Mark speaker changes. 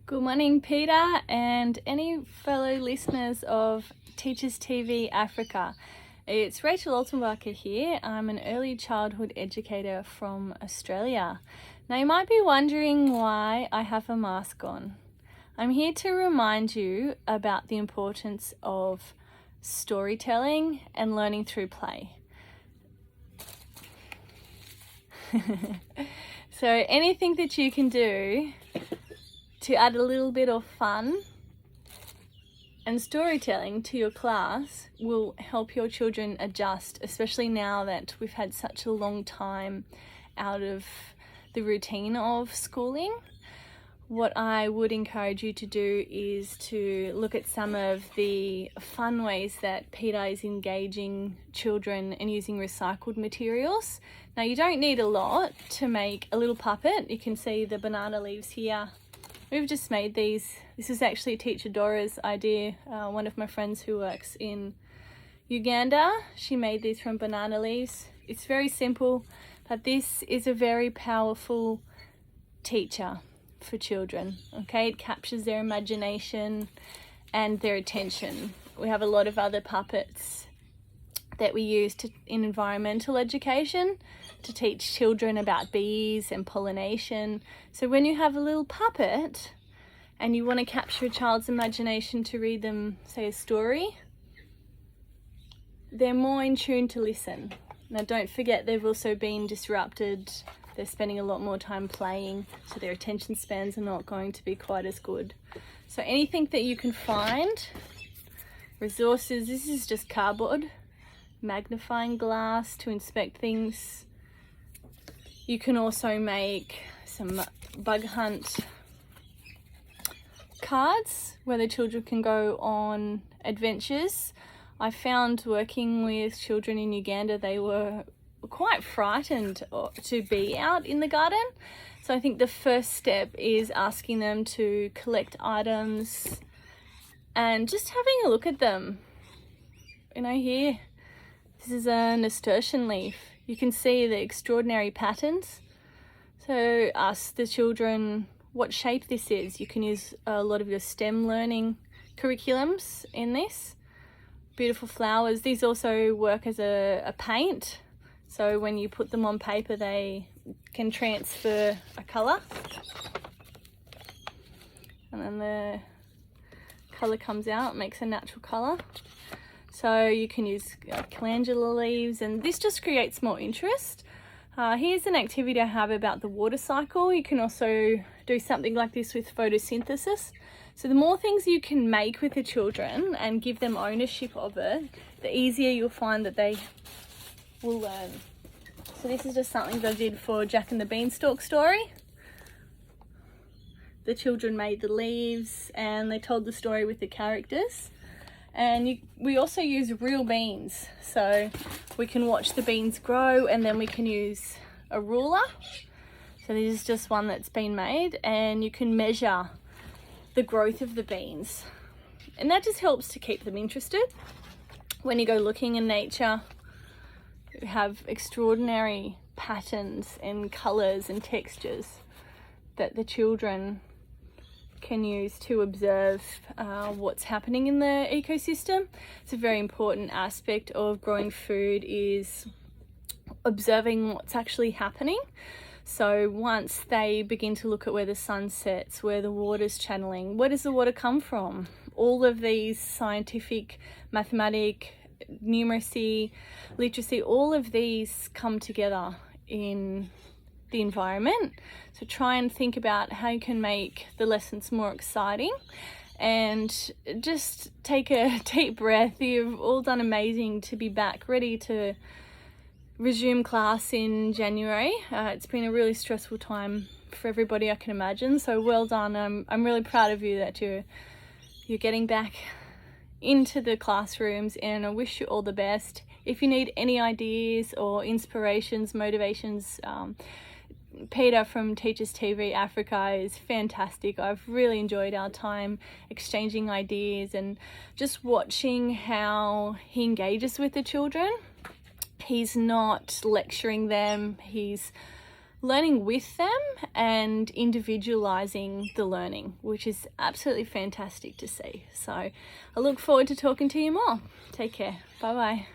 Speaker 1: Good morning, Peter, and any fellow listeners of Teachers TV Africa. It's Rachel Altenbacher here. I'm an early childhood educator from Australia. Now, you might be wondering why I have a mask on. I'm here to remind you about the importance of storytelling and learning through play. So anything that you can do to add a little bit of fun and storytelling to your class will help your children adjust, especially now that we've had such a long time out of the routine of schooling. What I would encourage you to do is to look at some of the fun ways that Peter is engaging children and using recycled materials. Now, you don't need a lot to make a little puppet. You can see the banana leaves here. We've just made these. This is actually teacher Dora's idea. One of my friends who works in Uganda, she made these from banana leaves. It's very simple, but this is a very powerful teacher for children. Okay, it captures their imagination and their attention. We have a lot of other puppets that we use in environmental education to teach children about bees and pollination. So when you have a little puppet and you want to capture a child's imagination to read them, say, a story, they're more in tune to listen. Now, don't forget they've also been disrupted. They're spending a lot more time playing, so their attention spans are not going to be quite as good. So anything that you can find, resources, this is just cardboard, magnifying glass to inspect things. You can also make some bug hunt cards where the children can go on adventures. I found working with children in Uganda, they were quite frightened to be out in the garden. So I think the first step is asking them to collect items and just having a look at them. You know, here, this is a nasturtium leaf. You can see the extraordinary patterns. So ask the children what shape this is. You can use a lot of your STEM learning curriculums in this. Beautiful flowers. These also work as a paint. So when you put them on paper, they can transfer a colour. And then the colour comes out, makes a natural colour. So you can use calendula leaves, and this just creates more interest. Here's an activity I have about the water cycle. You can also do something like this with photosynthesis. So the more things you can make with the children and give them ownership of it, the easier you'll find that they will learn. So this is just something that I did for Jack and the Beanstalk story. The children made the leaves and they told the story with the characters. And we also use real beans, so we can watch the beans grow, and then we can use a ruler. So this is just one that's been made, and you can measure the growth of the beans. And that just helps to keep them interested. When you go looking in nature, you have extraordinary patterns and colours and textures that the children can use to observe what's happening in the ecosystem. It's a very important aspect of growing food is observing what's actually happening. So once they begin to look at where the sun sets, where the water's channeling, where does the water come from? All of these scientific, mathematic, numeracy, literacy, all of these come together in the environment. So try and think about how you can make the lessons more exciting, and just take a deep breath. You've all done amazing to be back ready to resume class in January. It's been a really stressful time for everybody, I can imagine, so well done. I'm really proud of you that you're getting back into the classrooms, and I wish you all the best. If you need any ideas or inspirations, motivations, Peter from Teachers TV Africa is fantastic. I've really enjoyed our time exchanging ideas and just watching how he engages with the children. He's not lecturing them, he's learning with them and individualizing the learning, which is absolutely fantastic to see. So I look forward to talking to you more. Take care. Bye bye.